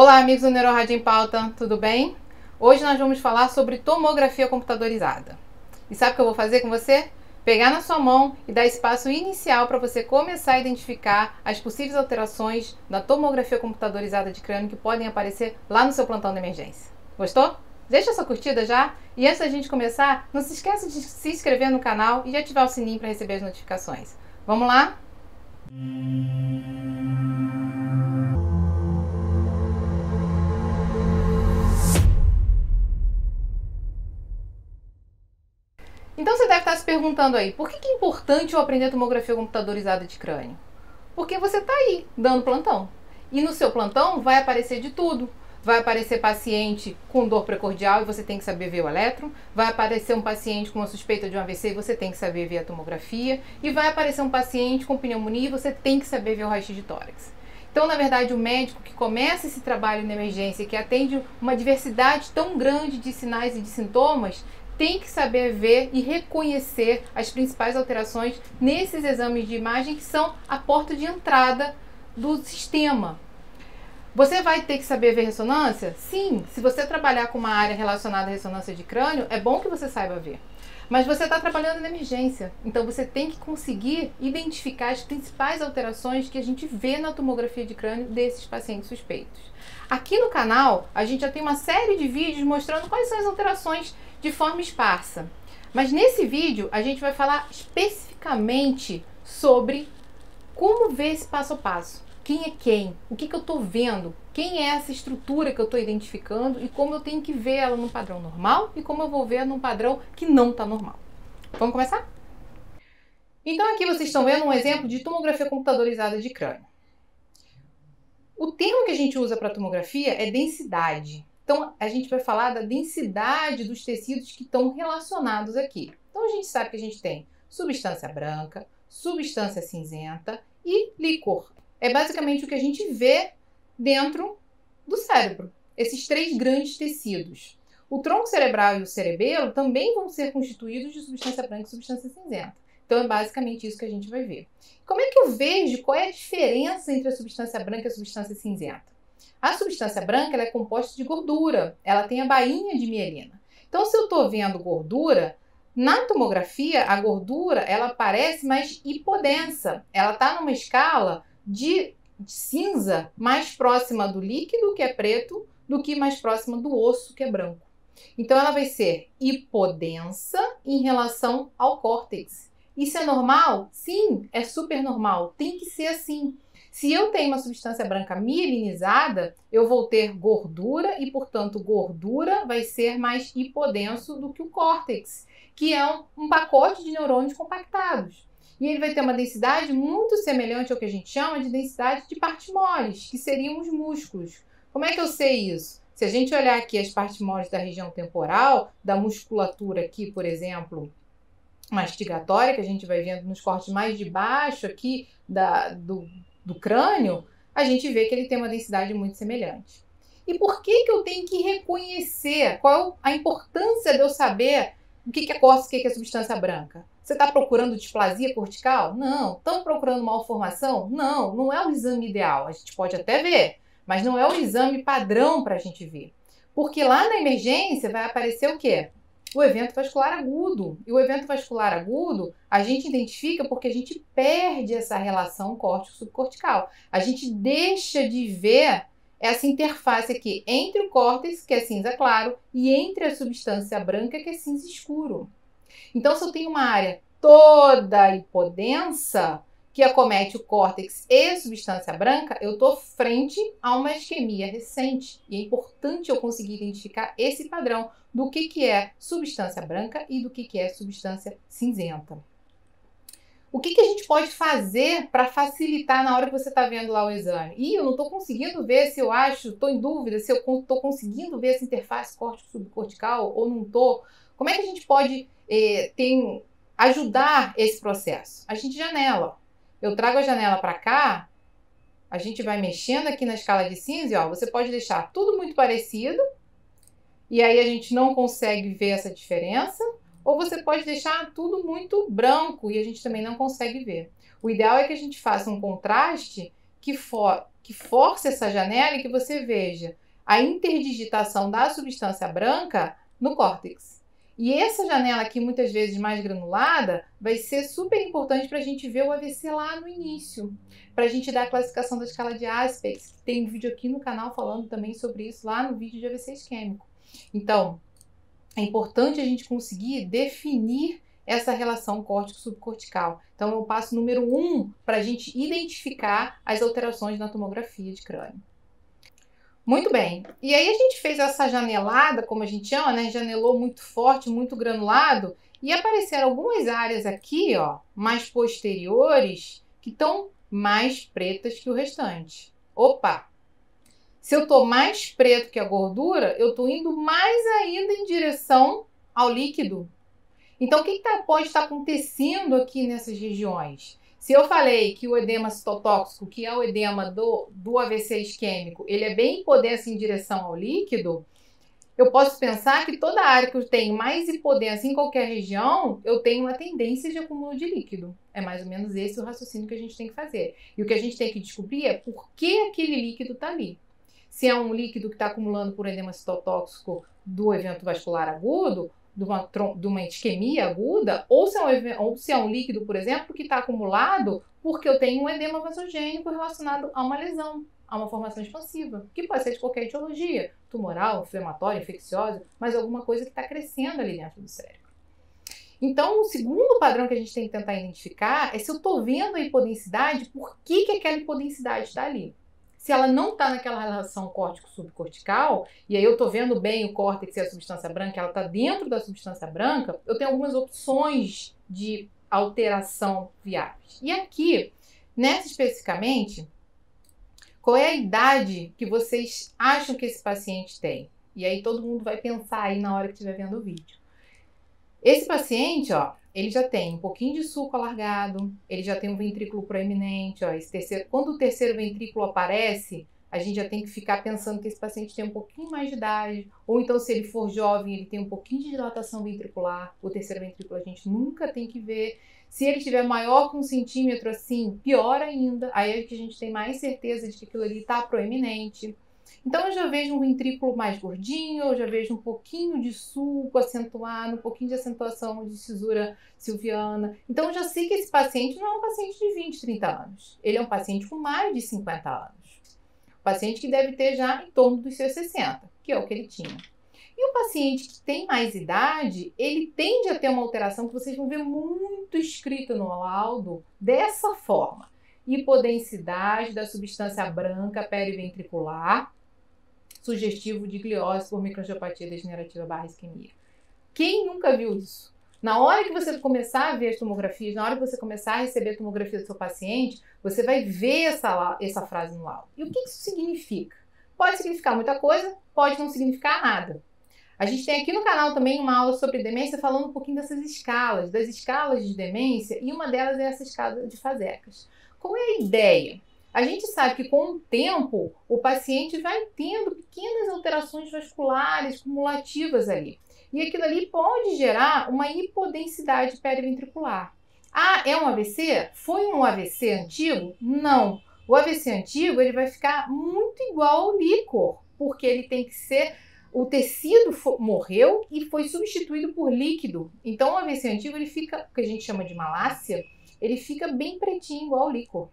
Olá, amigos do NeuroRádio em Pauta, tudo bem? Hoje nós vamos falar sobre tomografia computadorizada. E sabe o que eu vou fazer com você? Pegar na sua mão e dar espaço inicial para você começar a identificar as possíveis alterações da tomografia computadorizada de crânio que podem aparecer lá no seu plantão de emergência. Gostou? Deixa a sua curtida já e antes da gente começar, não se esqueça de se inscrever no canal e de ativar o sininho para receber as notificações. Vamos lá? Então você deve estar se perguntando aí, por que é importante eu aprender tomografia computadorizada de crânio? Porque você está aí, dando plantão. E no seu plantão vai aparecer de tudo. Vai aparecer paciente com dor precordial e você tem que saber ver o eletro. Vai aparecer um paciente com uma suspeita de um AVC e você tem que saber ver a tomografia. E vai aparecer um paciente com pneumonia e você tem que saber ver o raio-x de tórax. Então, na verdade, o médico que começa esse trabalho na emergência, que atende uma diversidade tão grande de sinais e de sintomas, tem que saber ver e reconhecer as principais alterações nesses exames de imagem que são a porta de entrada do sistema. Você vai ter que saber ver ressonância? Sim, se você trabalhar com uma área relacionada à ressonância de crânio, é bom que você saiba ver. Mas você está trabalhando na emergência, então você tem que conseguir identificar as principais alterações que a gente vê na tomografia de crânio desses pacientes suspeitos. Aqui no canal, a gente já tem uma série de vídeos mostrando quais são as alterações de forma esparsa. Mas nesse vídeo, a gente vai falar especificamente sobre como ver esse passo a passo. Quem é quem? O que eu estou vendo? Quem é essa estrutura que eu estou identificando e como eu tenho que ver ela num padrão normal e como eu vou ver num padrão que não está normal. Vamos começar? Então aqui vocês estão vendo um exemplo de tomografia computadorizada de crânio. O termo que a gente usa para tomografia é densidade. Então a gente vai falar da densidade dos tecidos que estão relacionados aqui. Então a gente sabe que a gente tem substância branca, substância cinzenta e líquor. É basicamente o que a gente vê dentro do cérebro, esses três grandes tecidos. O tronco cerebral e o cerebelo também vão ser constituídos de substância branca e substância cinzenta. Então é basicamente isso que a gente vai ver. Como é que eu vejo qual é a diferença entre a substância branca e a substância cinzenta? A substância branca ela é composta de gordura, ela tem a bainha de mielina. Então se eu estou vendo gordura, na tomografia a gordura ela parece mais hipodensa, ela está numa escala de cinza mais próxima do líquido, que é preto, do que mais próxima do osso, que é branco. Então ela vai ser hipodensa em relação ao córtex. Isso é normal? Sim, é super normal. Tem que ser assim. Se eu tenho uma substância branca mielinizada, eu vou ter gordura e, portanto, gordura vai ser mais hipodenso do que o córtex, que é um pacote de neurônios compactados. E ele vai ter uma densidade muito semelhante ao que a gente chama de densidade de partes moles, que seriam os músculos. Como é que eu sei isso? Se a gente olhar aqui as partes moles da região temporal, da musculatura aqui, por exemplo, mastigatória, que a gente vai vendo nos cortes mais de baixo aqui do crânio, a gente vê que ele tem uma densidade muito semelhante. E por que eu tenho que reconhecer? Qual a importância de eu saber o que é córtex e o que é substância branca? Você está procurando displasia cortical? Não. Estão procurando malformação? Não, não é o exame ideal. A gente pode até ver, mas não é o exame padrão para a gente ver. Porque lá na emergência vai aparecer o quê? O evento vascular agudo. E o evento vascular agudo a gente identifica porque a gente perde essa relação córtico-subcortical. A gente deixa de ver essa interface aqui entre o córtex, que é cinza claro, e entre a substância branca, que é cinza escuro. Então, se eu tenho uma área toda hipodensa, que acomete o córtex e a substância branca, eu estou frente a uma isquemia recente. E é importante eu conseguir identificar esse padrão do que é substância branca e do que é substância cinzenta. O que a gente pode fazer para facilitar na hora que você está vendo lá o exame? Eu não estou conseguindo ver se eu acho, estou em dúvida se eu estou conseguindo ver essa interface córtico-subcortical ou não estou. Como é que a gente pode ajudar esse processo? A gente janela. Eu trago a janela para cá, a gente vai mexendo aqui na escala de cinza e ó, você pode deixar tudo muito parecido e aí a gente não consegue ver essa diferença, ou você pode deixar tudo muito branco e a gente também não consegue ver. O ideal é que a gente faça um contraste que force essa janela e que você veja a interdigitação da substância branca no córtex. E essa janela aqui, muitas vezes mais granulada, vai ser super importante para a gente ver o AVC lá no início, para a gente dar a classificação da escala de Aspects, que tem um vídeo aqui no canal falando também sobre isso, lá no vídeo de AVC isquêmico. Então, é importante a gente conseguir definir essa relação córtico-subcortical. Então, é o passo número 1 para a gente identificar as alterações na tomografia de crânio. Muito bem. E aí a gente fez essa janelada, como a gente chama, né? Janelou muito forte, muito granulado, e apareceram algumas áreas aqui, ó, mais posteriores, que estão mais pretas que o restante. Opa! Se eu estou mais preto que a gordura, eu estou indo mais ainda em direção ao líquido. Então, o que pode estar acontecendo aqui nessas regiões? Se eu falei que o edema citotóxico, que é o edema do AVC isquêmico, ele é bem hipodenso em direção ao líquido, eu posso pensar que toda área que eu tenho mais hipodensa em qualquer região, eu tenho uma tendência de acúmulo de líquido. É mais ou menos esse o raciocínio que a gente tem que fazer. E o que a gente tem que descobrir é por que aquele líquido está ali. Se é um líquido que está acumulando por edema citotóxico do evento vascular agudo, de uma isquemia aguda, ou se é um líquido, por exemplo, que está acumulado porque eu tenho um edema vasogênico relacionado a uma lesão, a uma formação expansiva, que pode ser de qualquer etiologia, tumoral, inflamatória, infecciosa, mas alguma coisa que está crescendo ali dentro do cérebro. Então, o segundo padrão que a gente tem que tentar identificar é se eu estou vendo a hipodensidade, por que aquela hipodensidade está ali. Se ela não está naquela relação córtico-subcortical, e aí eu estou vendo bem o córtex e a substância branca, ela está dentro da substância branca, eu tenho algumas opções de alteração viáveis. E aqui, nessa especificamente, qual é a idade que vocês acham que esse paciente tem? E aí todo mundo vai pensar aí na hora que estiver vendo o vídeo. Esse paciente, ó, ele já tem um pouquinho de sulco alargado, ele já tem um ventrículo proeminente, ó, quando o terceiro ventrículo aparece, a gente já tem que ficar pensando que esse paciente tem um pouquinho mais de idade, ou então se ele for jovem, ele tem um pouquinho de dilatação ventricular, o terceiro ventrículo a gente nunca tem que ver. Se ele tiver maior que 1 centímetro, assim, pior ainda, aí é que a gente tem mais certeza de que aquilo ali está proeminente. Então, eu já vejo um ventrículo mais gordinho, eu já vejo um pouquinho de sulco acentuado, um pouquinho de acentuação de cisura silviana. Então, eu já sei que esse paciente não é um paciente de 20, 30 anos. Ele é um paciente com mais de 50 anos. Um paciente que deve ter já em torno dos seus 60, que é o que ele tinha. E o paciente que tem mais idade, ele tende a ter uma alteração que vocês vão ver muito escrita no laudo, dessa forma. Hipodensidade da substância branca periventricular, sugestivo de gliose por microangiopatia degenerativa / isquemia. Quem nunca viu isso? Na hora que você começar a ver as tomografias, na hora que você começar a receber a tomografia do seu paciente, você vai ver essa frase no laudo. E o que isso significa? Pode significar muita coisa, pode não significar nada. A gente tem aqui no canal também uma aula sobre demência falando um pouquinho dessas escalas, das escalas de demência, e uma delas é essa escala de Fasecas. Qual é a ideia? A gente sabe que com o tempo o paciente vai tendo pequenas alterações vasculares cumulativas ali. E aquilo ali pode gerar uma hipodensidade periventricular. Ah, é um AVC? Foi um AVC antigo? Não. O AVC antigo ele vai ficar muito igual ao líquor, porque ele tem que ser... O tecido morreu e foi substituído por líquido. Então o AVC antigo ele fica, o que a gente chama de malácia, ele fica bem pretinho igual ao líquor.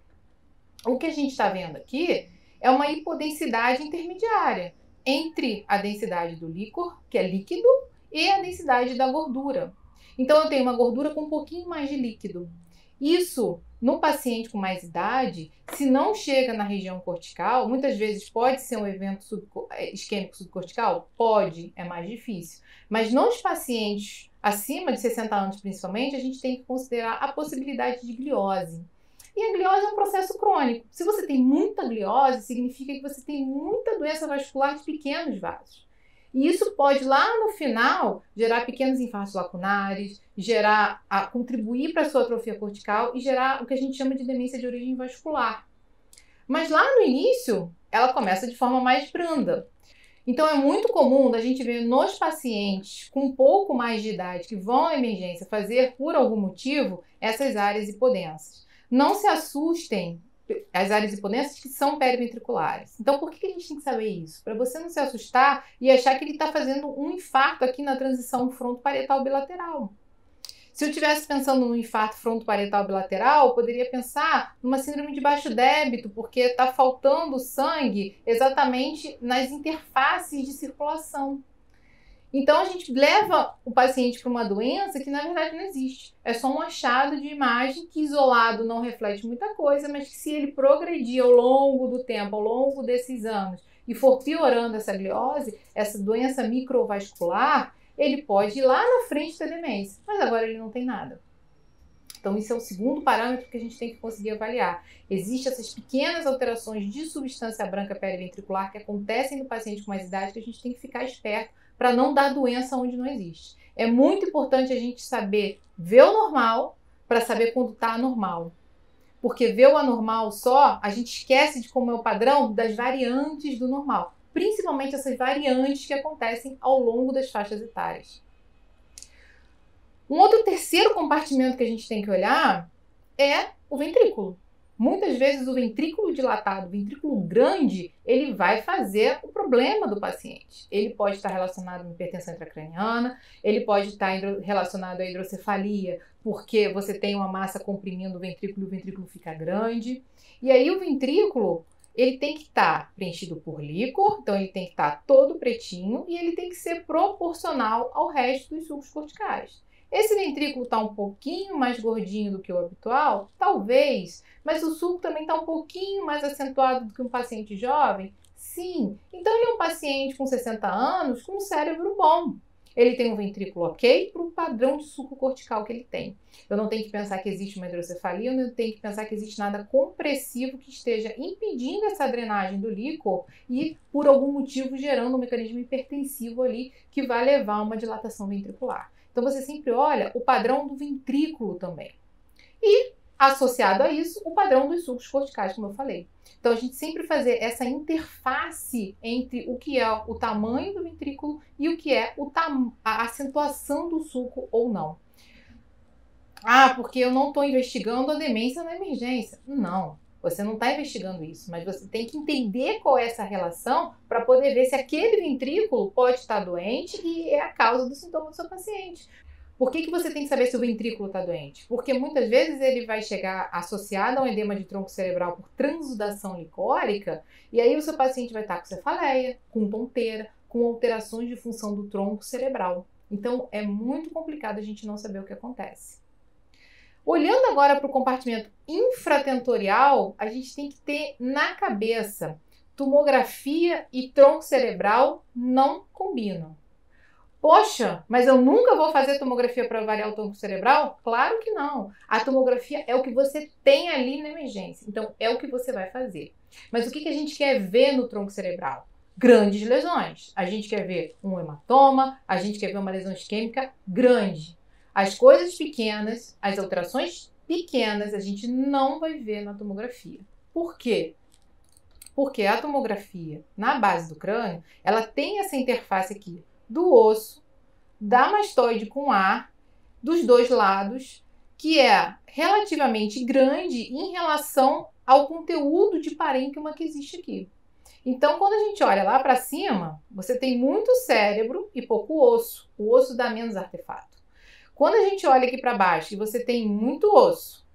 O que a gente está vendo aqui é uma hipodensidade intermediária entre a densidade do líquor, que é líquido, e a densidade da gordura. Então, eu tenho uma gordura com um pouquinho mais de líquido. Isso, no paciente com mais idade, se não chega na região cortical, muitas vezes pode ser um evento isquêmico subcortical? Pode, é mais difícil. Mas nos pacientes acima de 60 anos, principalmente, a gente tem que considerar a possibilidade de gliose. E a gliose é um processo crônico. Se você tem muita gliose, significa que você tem muita doença vascular de pequenos vasos. E isso pode, lá no final, gerar pequenos infartos lacunares, contribuir para a sua atrofia cortical e gerar o que a gente chama de demência de origem vascular. Mas lá no início, ela começa de forma mais branda. Então, é muito comum a gente ver nos pacientes com um pouco mais de idade que vão à emergência fazer, por algum motivo, essas áreas hipodensas. Não se assustem as áreas hipodensas que são periventriculares. Então, por que a gente tem que saber isso? Para você não se assustar e achar que ele está fazendo um infarto aqui na transição frontoparietal bilateral. Se eu estivesse pensando no infarto frontoparietal bilateral, eu poderia pensar numa síndrome de baixo débito, porque está faltando sangue exatamente nas interfaces de circulação. Então, a gente leva o paciente para uma doença que, na verdade, não existe. É só um achado de imagem que, isolado, não reflete muita coisa, mas que, se ele progredir ao longo do tempo, ao longo desses anos, e for piorando essa gliose, essa doença microvascular, ele pode ir lá na frente da demência, mas agora ele não tem nada. Então, esse é o segundo parâmetro que a gente tem que conseguir avaliar. Existem essas pequenas alterações de substância branca periventricular que acontecem no paciente com mais idade que a gente tem que ficar esperto para não dar doença onde não existe. É muito importante a gente saber ver o normal para saber quando está anormal. Porque ver o anormal só, a gente esquece de como é o padrão das variantes do normal. Principalmente essas variantes que acontecem ao longo das faixas etárias. Um outro terceiro compartimento que a gente tem que olhar é o ventrículo. Muitas vezes o ventrículo dilatado, o ventrículo grande, ele vai fazer o problema do paciente. Ele pode estar relacionado à hipertensão intracraniana, ele pode estar relacionado à hidrocefalia, porque você tem uma massa comprimindo o ventrículo e o ventrículo fica grande. E aí o ventrículo, ele tem que estar preenchido por líquor, então ele tem que estar todo pretinho e ele tem que ser proporcional ao resto dos sulcos corticais. Esse ventrículo está um pouquinho mais gordinho do que o habitual? Talvez, mas o sulco também está um pouquinho mais acentuado do que um paciente jovem? Sim. Então ele é um paciente com 60 anos com um cérebro bom. Ele tem um ventrículo ok para o padrão de sulco cortical que ele tem. Eu não tenho que pensar que existe uma hidrocefalia, eu não tenho que pensar que existe nada compressivo que esteja impedindo essa drenagem do líquor e, por algum motivo, gerando um mecanismo hipertensivo ali que vai levar a uma dilatação ventricular. Então, você sempre olha o padrão do ventrículo também. E, associado a isso, o padrão dos sulcos corticais, como eu falei. Então, a gente sempre fazer essa interface entre o que é o tamanho do ventrículo e o que é a acentuação do sulco ou não. Ah, porque eu não estou investigando a demência na emergência. Não. Você não está investigando isso, mas você tem que entender qual é essa relação para poder ver se aquele ventrículo pode estar doente e é a causa do sintoma do seu paciente. Por que você tem que saber se o ventrículo está doente? Porque muitas vezes ele vai chegar associado a um edema de tronco cerebral por transudação licórica e aí o seu paciente vai estar com cefaleia, com tonteira, com alterações de função do tronco cerebral. Então é muito complicado a gente não saber o que acontece. Olhando agora para o compartimento infratentorial, a gente tem que ter na cabeça tomografia e tronco cerebral não combinam. Poxa, mas eu nunca vou fazer tomografia para avaliar o tronco cerebral? Claro que não. A tomografia é o que você tem ali na emergência, então é o que você vai fazer. Mas o que a gente quer ver no tronco cerebral? Grandes lesões. A gente quer ver um hematoma, a gente quer ver uma lesão isquêmica grande. As coisas pequenas, as alterações pequenas, a gente não vai ver na tomografia. Por quê? Porque a tomografia, na base do crânio, ela tem essa interface aqui do osso, da mastoide com ar, dos dois lados, que é relativamente grande em relação ao conteúdo de parênquima que existe aqui. Então, quando a gente olha lá para cima, você tem muito cérebro e pouco osso. O osso dá menos artefato. Quando a gente olha aqui para baixo e você tem muito osso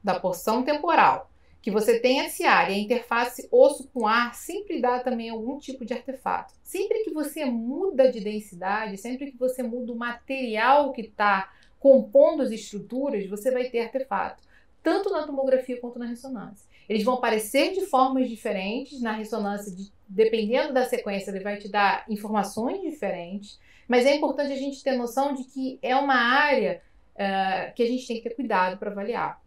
da porção temporal, que você tem esse ar e a interface osso com ar sempre dá também algum tipo de artefato. Sempre que você muda de densidade, sempre que você muda o material que está compondo as estruturas, você vai ter artefato, tanto na tomografia quanto na ressonância. Eles vão aparecer de formas diferentes na ressonância, dependendo da sequência, ele vai te dar informações diferentes, mas é importante a gente ter noção de que é uma área que a gente tem que ter cuidado para avaliar.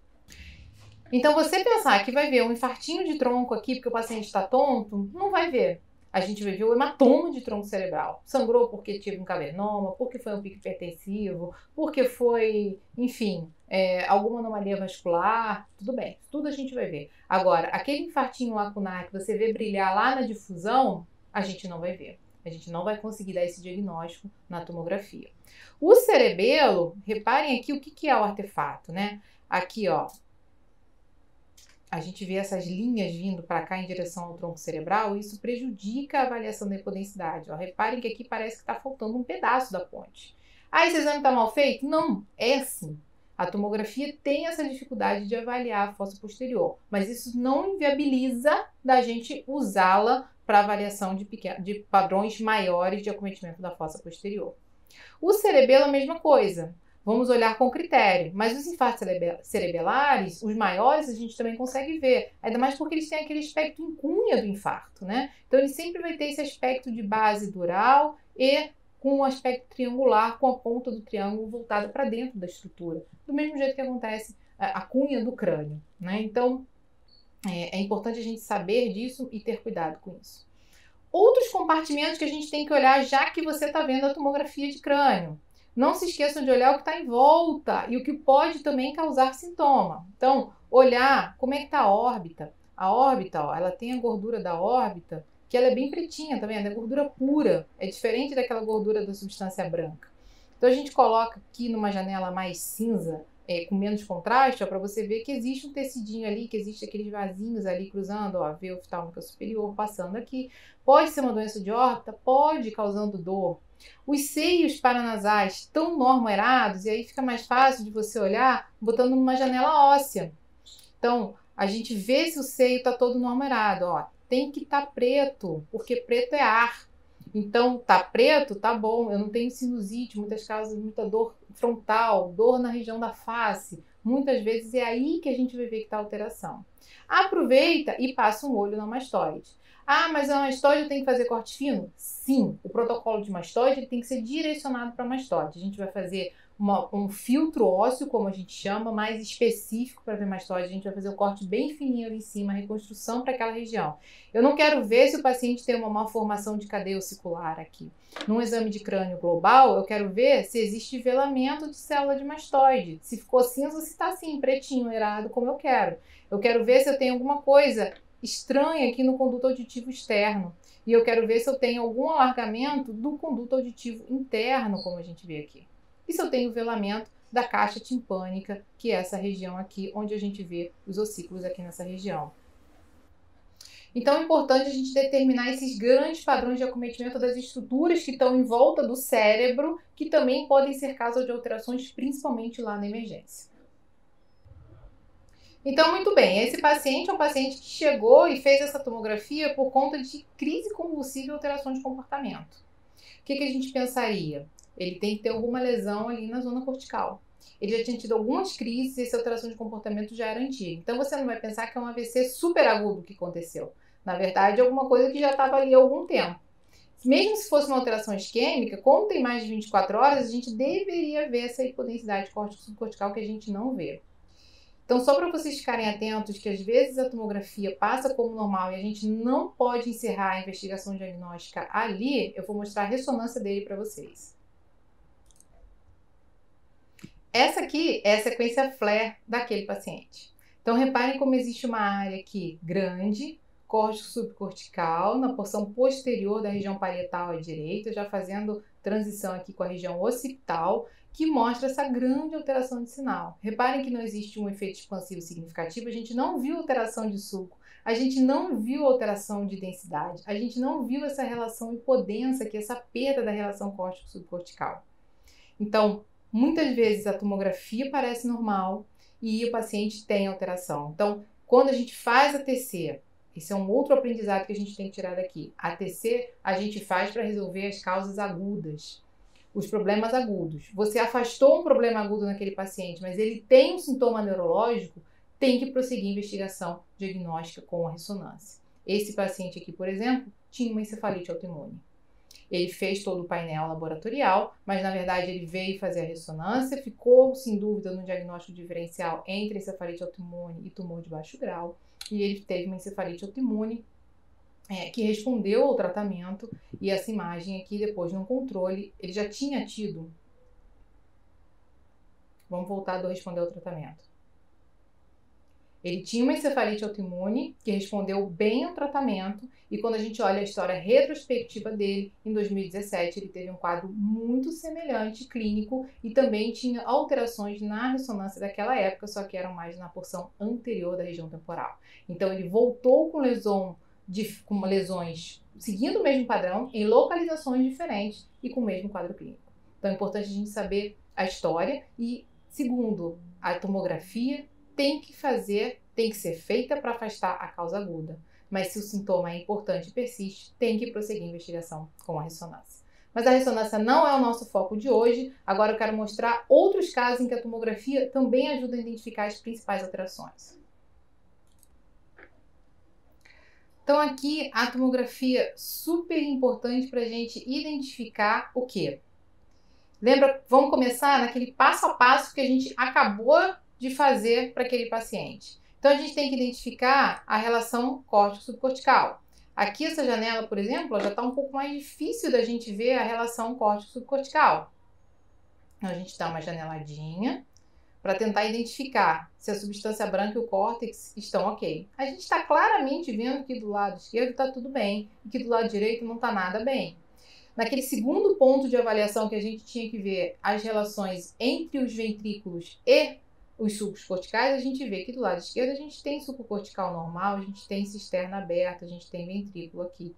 Então, você pensar que vai ver um infartinho de tronco aqui porque o paciente está tonto, não vai ver. A gente vai ver o hematoma de tronco cerebral. Sangrou porque teve um cavernoma, porque foi um pico hipertensivo, porque foi, enfim, alguma anomalia vascular, tudo bem, tudo a gente vai ver. Agora, aquele infartinho lacunar que você vê brilhar lá na difusão, a gente não vai ver. A gente não vai conseguir dar esse diagnóstico na tomografia. O cerebelo, reparem aqui o que é o artefato, né? Aqui, ó. a gente vê essas linhas vindo para cá em direção ao tronco cerebral, isso prejudica a avaliação da hipodensidade. Ó, reparem que aqui parece que está faltando um pedaço da ponte. Ah, esse exame está mal feito? Não, é assim. A tomografia tem essa dificuldade de avaliar a fossa posterior, mas isso não inviabiliza da gente usá-la para avaliação de padrões maiores de acometimento da fossa posterior. O cerebelo é a mesma coisa. Vamos olhar com critério, mas os infartos cerebelares, os maiores, a gente também consegue ver, ainda mais porque eles têm aquele aspecto em cunha do infarto, né? Então ele sempre vai ter esse aspecto de base dural e com um aspecto triangular, com a ponta do triângulo voltada para dentro da estrutura, do mesmo jeito que acontece a cunha do crânio, né? Então é importante a gente saber disso e ter cuidado com isso. Outros compartimentos que a gente tem que olhar já que você está vendo a tomografia de crânio. Não se esqueçam de olhar o que está em volta e o que pode também causar sintoma. Então, olhar como é que está a órbita. A órbita, ó, ela tem a gordura da órbita, que ela é bem pretinha, tá vendo? É gordura pura, é diferente daquela gordura da substância branca. Então, a gente coloca aqui numa janela mais cinza, com menos contraste, para você ver que existe um tecidinho ali, que existe aqueles vasinhos ali cruzando, ó, a veia oftálmica superior passando aqui. Pode ser uma doença de órbita? Pode, causando dor. Os seios paranasais estão normoerados e aí fica mais fácil de você olhar botando numa janela óssea. Então, a gente vê se o seio está todo normoerado, ó. Tem que estar preto, porque preto é ar. Então, tá preto, tá bom. Eu não tenho sinusite, muitas causas, muita dor frontal, dor na região da face. Muitas vezes é aí que a gente vai ver que tá alteração. Aproveita e passa um olho na mastoide. Ah, mas a mastoide tem que fazer corte fino? Sim, o protocolo de mastoide tem que ser direcionado para a mastoide. A gente vai fazer um filtro ósseo, como a gente chama, mais específico para ver mastoide. A gente vai fazer o corte bem fininho ali em cima, a reconstrução para aquela região. Eu não quero ver se o paciente tem uma malformação de cadeia ossicular aqui. Num exame de crânio global, eu quero ver se existe velamento de célula de mastoide. Se ficou cinza ou se está assim, pretinho, errado, como eu quero. Eu quero ver se eu tenho alguma coisa estranha aqui no conduto auditivo externo. E eu quero ver se eu tenho algum alargamento do conduto auditivo interno, como a gente vê aqui. E se eu tenho velamento da caixa timpânica, que é essa região aqui, onde a gente vê os ossículos aqui nessa região. Então é importante a gente determinar esses grandes padrões de acometimento das estruturas que estão em volta do cérebro, que também podem ser causa de alterações, principalmente lá na emergência. Então, muito bem, esse paciente é um paciente que chegou e fez essa tomografia por conta de crise convulsiva e alteração de comportamento. O que a gente pensaria? Ele tem que ter alguma lesão ali na zona cortical. Ele já tinha tido algumas crises e essa alteração de comportamento já era antiga. Então, você não vai pensar que é um AVC super agudo que aconteceu. Na verdade, é alguma coisa que já estava ali há algum tempo. Mesmo se fosse uma alteração isquêmica, como tem mais de 24 horas, a gente deveria ver essa hipodensidade córtico-subcortical que a gente não vê. Então, só para vocês ficarem atentos que às vezes a tomografia passa como normal e a gente não pode encerrar a investigação diagnóstica ali, eu vou mostrar a ressonância dele para vocês. Essa aqui é a sequência FLAIR daquele paciente. Então, reparem como existe uma área aqui grande, córtico subcortical, na porção posterior da região parietal à direita, já fazendo transição aqui com a região occipital, que mostra essa grande alteração de sinal. Reparem que não existe um efeito expansivo significativo, a gente não viu alteração de sulco, a gente não viu alteração de densidade, a gente não viu essa relação hipodensa, que é essa perda da relação córtico-subcortical. Então, muitas vezes a tomografia parece normal e o paciente tem alteração. Então, quando a gente faz a TC, esse é um outro aprendizado que a gente tem que tirar daqui. A TC a gente faz para resolver as causas agudas, os problemas agudos. Você afastou um problema agudo naquele paciente, mas ele tem um sintoma neurológico, tem que prosseguir a investigação diagnóstica com a ressonância. Esse paciente aqui, por exemplo, tinha uma encefalite autoimune. Ele fez todo o painel laboratorial, mas na verdade ele veio fazer a ressonância, ficou sem dúvida no diagnóstico diferencial entre encefalite autoimune e tumor de baixo grau, e ele teve uma encefalite autoimune que respondeu ao tratamento, e essa imagem aqui depois no controle, ele já tinha tido. Vamos voltar do responder ao tratamento. Ele tinha uma encefalite autoimune que respondeu bem ao tratamento e quando a gente olha a história retrospectiva dele, em 2017 ele teve um quadro muito semelhante clínico e também tinha alterações na ressonância daquela época, só que eram mais na porção anterior da região temporal. Então ele voltou com lesões seguindo o mesmo padrão, em localizações diferentes e com o mesmo quadro clínico. Então é importante a gente saber a história e, segundo, a tomografia tem que ser feita para afastar a causa aguda. Mas se o sintoma é importante e persiste, tem que prosseguir a investigação com a ressonância. Mas a ressonância não é o nosso foco de hoje. Agora eu quero mostrar outros casos em que a tomografia também ajuda a identificar as principais alterações. Então aqui a tomografia super importante para a gente identificar o quê? Lembra, vamos começar naquele passo a passo que a gente acabou de fazer para aquele paciente. Então a gente tem que identificar a relação córtico-subcortical. Aqui essa janela, por exemplo, já está um pouco mais difícil da gente ver a relação córtico-subcortical. Então a gente dá uma janeladinha para tentar identificar se a substância branca e o córtex estão ok. A gente está claramente vendo que do lado esquerdo está tudo bem e que do lado direito não está nada bem. Naquele segundo ponto de avaliação que a gente tinha que ver as relações entre os ventrículos e os sulcos corticais, a gente vê que do lado esquerdo a gente tem sulco cortical normal, a gente tem cisterna aberta, a gente tem ventrículo aqui.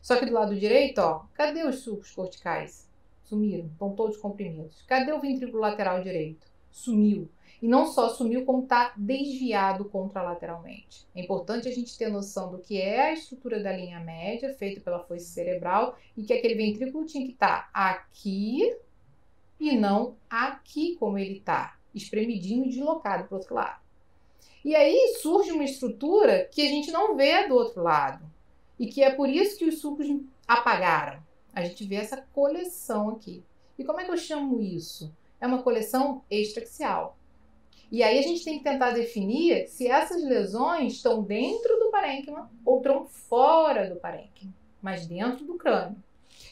Só que do lado direito, ó, cadê os sulcos corticais? Sumiram, estão todos comprimidos. Cadê o ventrículo lateral direito? Sumiu. E não só sumiu, como está desviado contralateralmente. É importante a gente ter noção do que é a estrutura da linha média, feita pela foice cerebral, e que aquele ventrículo tinha que estar aqui e não aqui como ele está, espremidinho e deslocado para o outro lado. E aí surge uma estrutura que a gente não vê do outro lado, e que é por isso que os sulcos apagaram. A gente vê essa coleção aqui. E como é que eu chamo isso? É uma coleção extraaxial. E aí a gente tem que tentar definir se essas lesões estão dentro do parênquima ou estão fora do parênquima, mas dentro do crânio.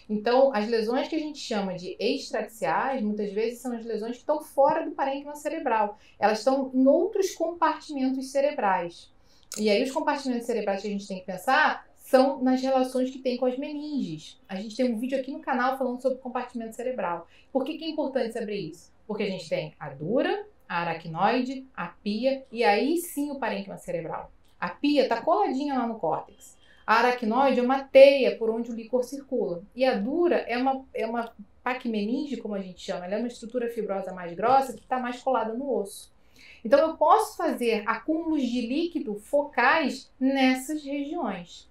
Então, as lesões que a gente chama de extraaxiais, muitas vezes são as lesões que estão fora do parênquima cerebral. Elas estão em outros compartimentos cerebrais. E aí os compartimentos cerebrais que a gente tem que pensar são nas relações que tem com as meninges. A gente tem um vídeo aqui no canal falando sobre compartimento cerebral. Por que é importante saber isso? Porque a gente tem a dura, a aracnoide, a pia e aí sim o parênquima cerebral. A pia está coladinha lá no córtex. A aracnoide é uma teia por onde o líquor circula. E a dura é uma paquimeninge, como a gente chama. Ela é uma estrutura fibrosa mais grossa que está mais colada no osso. Então eu posso fazer acúmulos de líquido focais nessas regiões.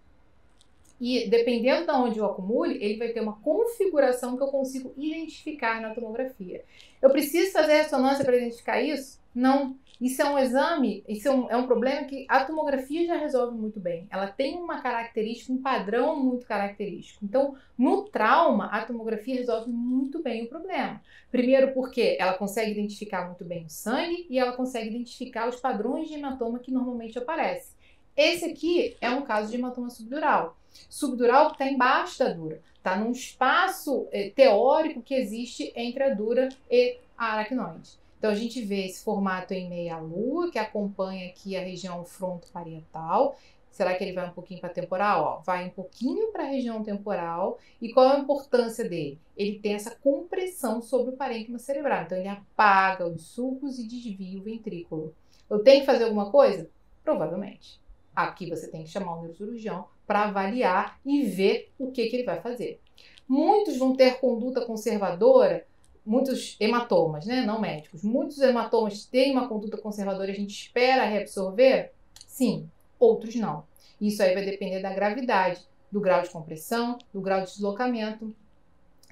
E dependendo de onde eu acumule, ele vai ter uma configuração que eu consigo identificar na tomografia. Eu preciso fazer ressonância para identificar isso? Não. Isso é um exame, isso é um problema que a tomografia já resolve muito bem. Ela tem uma característica, um padrão muito característico. Então, no trauma, a tomografia resolve muito bem o problema. Primeiro porque ela consegue identificar muito bem o sangue e ela consegue identificar os padrões de hematoma que normalmente aparecem. Esse aqui é um caso de hematoma subdural. Subdural está embaixo da dura, está num espaço teórico que existe entre a dura e a aracnoide. Então a gente vê esse formato em meia-lua, que acompanha aqui a região frontoparietal. Será que ele vai um pouquinho para a temporal? Ó, vai um pouquinho para a região temporal. E qual é a importância dele? Ele tem essa compressão sobre o parênquima cerebral. Então ele apaga os sulcos e desvia o ventrículo. Eu tenho que fazer alguma coisa? Provavelmente. Aqui você tem que chamar um neurocirurgião para avaliar e ver o que ele vai fazer. Muitos vão ter conduta conservadora, muitos hematomas, né? Não médicos. Muitos hematomas têm uma conduta conservadora e a gente espera reabsorver? Sim, outros não. Isso aí vai depender da gravidade, do grau de compressão, do grau de deslocamento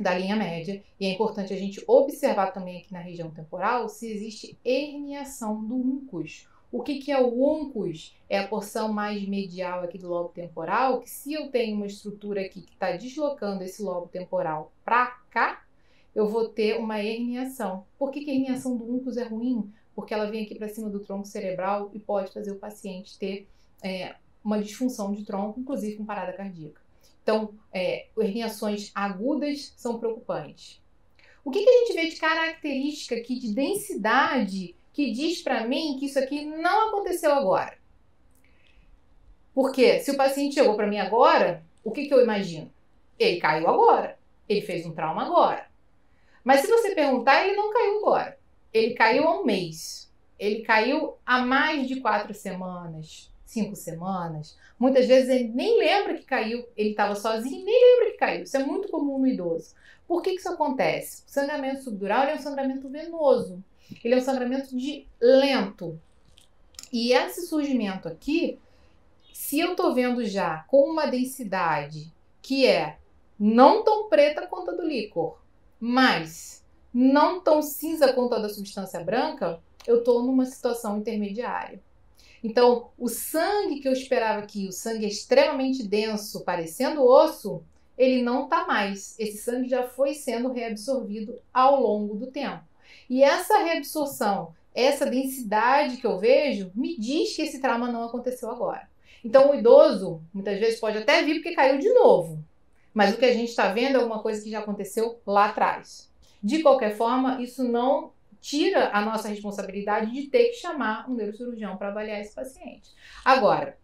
da linha média. E é importante a gente observar também aqui na região temporal se existe herniação do uncus. O que é o uncus? É a porção mais medial aqui do lobo temporal, que se eu tenho uma estrutura aqui que está deslocando esse lobo temporal para cá, eu vou ter uma herniação. Por que a herniação do uncus é ruim? Porque ela vem aqui para cima do tronco cerebral e pode fazer o paciente ter uma disfunção de tronco, inclusive com parada cardíaca. Então, herniações agudas são preocupantes. O que a gente vê de característica aqui de densidade que diz para mim que isso aqui não aconteceu agora. Porque se o paciente chegou para mim agora, o que eu imagino? Ele caiu agora, ele fez um trauma agora. Mas se você perguntar, ele não caiu agora. Ele caiu há um mês. Ele caiu há mais de 4 semanas, 5 semanas. Muitas vezes ele nem lembra que caiu, ele estava sozinho e nem lembra que caiu. Isso é muito comum no idoso. Por que isso acontece? O sangramento subdural é um sangramento venoso. Ele é um sangramento lento. E esse surgimento aqui, se eu estou vendo já com uma densidade que é não tão preta quanto a do líquor, mas não tão cinza quanto a da substância branca, eu estou numa situação intermediária. Então, o sangue que eu esperava aqui, o sangue extremamente denso, parecendo osso, ele não está mais. Esse sangue já foi sendo reabsorvido ao longo do tempo. E essa reabsorção, essa densidade que eu vejo, me diz que esse trauma não aconteceu agora. Então, o idoso, muitas vezes, pode até vir porque caiu de novo. Mas o que a gente está vendo é alguma coisa que já aconteceu lá atrás. De qualquer forma, isso não tira a nossa responsabilidade de ter que chamar um neurocirurgião para avaliar esse paciente. Agora,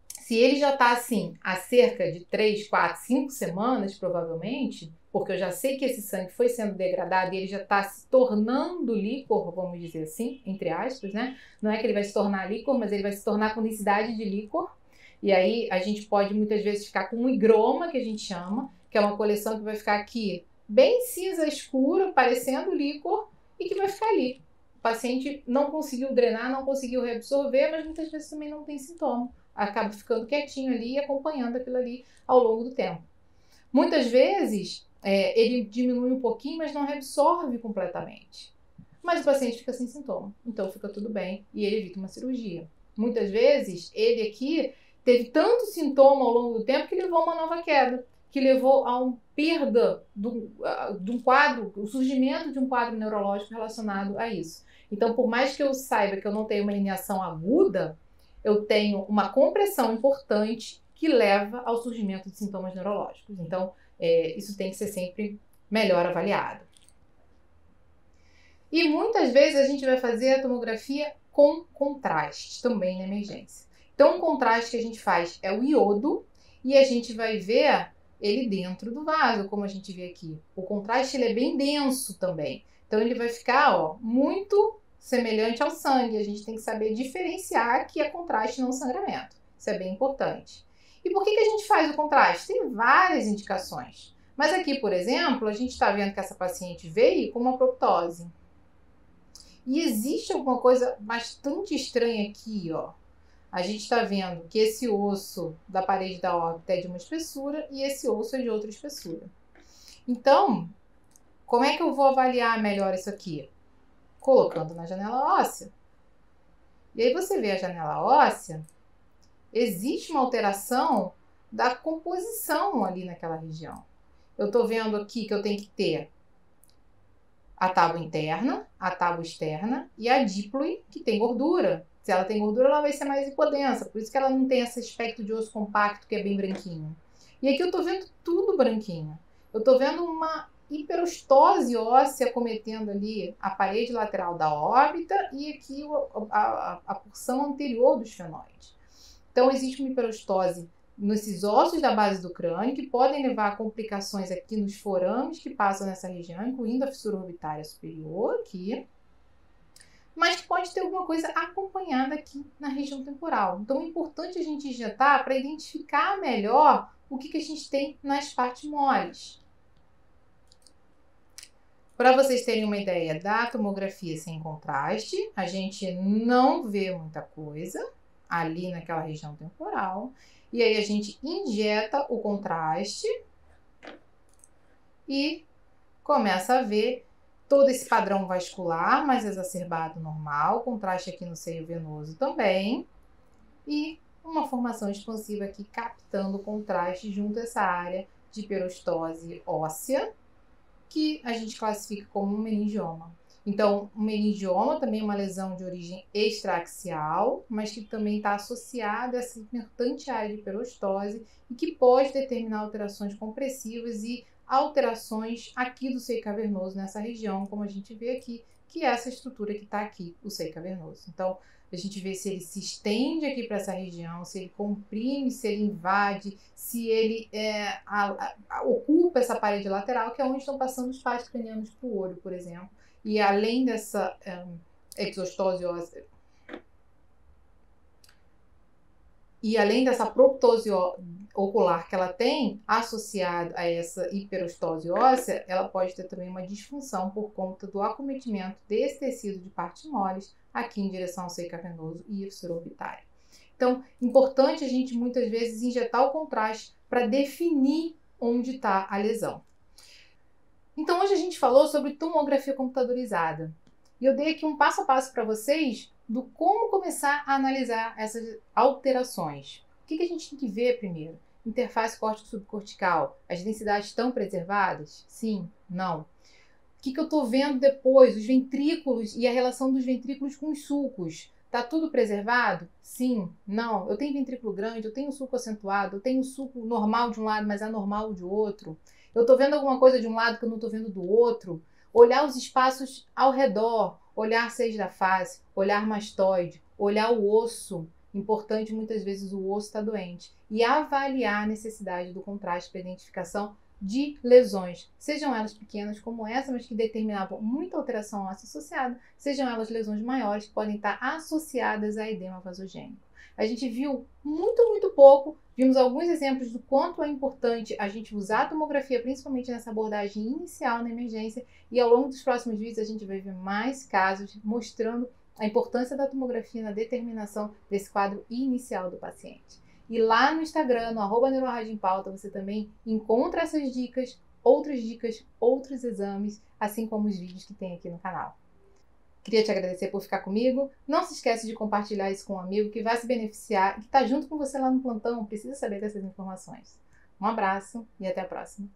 se ele já está assim há cerca de 3, 4, 5 semanas, provavelmente, porque eu já sei que esse sangue foi sendo degradado e ele já está se tornando líquor, vamos dizer assim, entre aspas, né? Não é que ele vai se tornar líquor, mas ele vai se tornar com densidade de líquor. E aí a gente pode muitas vezes ficar com um higroma, que a gente chama, que é uma coleção que vai ficar aqui bem cinza escura, parecendo líquor, e que vai ficar ali. O paciente não conseguiu drenar, não conseguiu reabsorver, mas muitas vezes também não tem sintoma. Acaba ficando quietinho ali e acompanhando aquilo ali ao longo do tempo. Muitas vezes ele diminui um pouquinho, mas não reabsorve completamente. Mas o paciente fica sem sintoma, então fica tudo bem e ele evita uma cirurgia. Muitas vezes ele aqui teve tanto sintoma ao longo do tempo que levou a uma nova queda, que levou a uma perda de um quadro, o surgimento de um quadro neurológico relacionado a isso. Então, por mais que eu saiba que eu não tenho uma herniação aguda, eu tenho uma compressão importante que leva ao surgimento de sintomas neurológicos. Então, isso tem que ser sempre melhor avaliado. E muitas vezes a gente vai fazer a tomografia com contraste também na emergência. Então, o contraste que a gente faz é o iodo e a gente vai ver ele dentro do vaso, como a gente vê aqui. O contraste ele é bem denso também. Então, ele vai ficar muito semelhante ao sangue. A gente tem que saber diferenciar que é contraste não sangramento. Isso é bem importante. E por que a gente faz o contraste? Tem várias indicações. Mas aqui, por exemplo, a gente está vendo que essa paciente veio com uma proptose. E existe alguma coisa bastante estranha aqui, ó. A gente está vendo que esse osso da parede da órbita é de uma espessura e esse osso é de outra espessura. Então, como é que eu vou avaliar melhor isso aqui? Colocando na janela óssea. E aí você vê a janela óssea, existe uma alteração da composição ali naquela região. Eu estou vendo aqui que eu tenho que ter a tábua interna, a tábua externa e a díploe, que tem gordura. Se ela tem gordura, ela vai ser mais hipodensa, por isso que ela não tem esse aspecto de osso compacto que é bem branquinho. E aqui eu tô vendo tudo branquinho. Eu tô vendo uma hiperostose óssea cometendo ali a parede lateral da órbita e aqui a porção anterior dos fenóides. Então existe uma hiperostose nesses ossos da base do crânio que podem levar a complicações aqui nos forames que passam nessa região, incluindo a fissura orbitária superior aqui, mas que pode ter alguma coisa acompanhada aqui na região temporal. Então é importante a gente injetar para identificar melhor o que a gente tem nas partes moles. Para vocês terem uma ideia da tomografia sem contraste, a gente não vê muita coisa ali naquela região temporal. E aí a gente injeta o contraste e começa a ver todo esse padrão vascular mais exacerbado normal, contraste aqui no seio venoso também, e uma formação expansiva aqui captando o contraste junto a essa área de hiperostose óssea, que a gente classifica como um meningioma. Então, o meningioma também é uma lesão de origem extraaxial, mas que também está associada a essa importante área de hiperostose e que pode determinar alterações compressivas e alterações aqui do seio cavernoso nessa região, como a gente vê aqui, que é essa estrutura que está aqui, o seio cavernoso. Então, a gente vê se ele se estende aqui para essa região, se ele comprime, se ele invade, se ele ocupa essa parede lateral, que é onde estão passando os pais cranianos para o olho, por exemplo. E além dessa exostose óssea, e além dessa proptose ocular que ela tem, associada a essa hiperostose óssea, ela pode ter também uma disfunção por conta do acometimento desse tecido de partes moles aqui em direção ao seio cavernoso e fissura orbitária. Então, importante a gente muitas vezes injetar o contraste para definir onde está a lesão. Então, hoje a gente falou sobre tomografia computadorizada. E eu dei aqui um passo a passo para vocês do como começar a analisar essas alterações. O que a gente tem que ver primeiro? Interface córtico-subcortical. As densidades estão preservadas? Sim, não. O que eu estou vendo depois? Os ventrículos e a relação dos ventrículos com os sulcos. Está tudo preservado? Sim, não. Eu tenho ventrículo grande, eu tenho sulco acentuado, eu tenho sulco normal de um lado, mas anormal de outro. Eu estou vendo alguma coisa de um lado que eu não estou vendo do outro. Olhar os espaços ao redor, olhar seios da face, olhar mastoide, olhar o osso. Importante, muitas vezes o osso está doente. E avaliar a necessidade do contraste para identificação de lesões, sejam elas pequenas como essa, mas que determinavam muita alteração óssea associada, sejam elas lesões maiores que podem estar associadas a edema vasogênico. A gente viu muito pouco, vimos alguns exemplos do quanto é importante a gente usar a tomografia, principalmente nessa abordagem inicial na emergência, e ao longo dos próximos vídeos a gente vai ver mais casos mostrando a importância da tomografia na determinação desse quadro inicial do paciente. E lá no Instagram, no @neuroradiempauta, você também encontra essas dicas, outros exames, assim como os vídeos que tem aqui no canal. Queria te agradecer por ficar comigo. Não se esquece de compartilhar isso com um amigo que vai se beneficiar e que está junto com você lá no plantão, precisa saber dessas informações. Um abraço e até a próxima.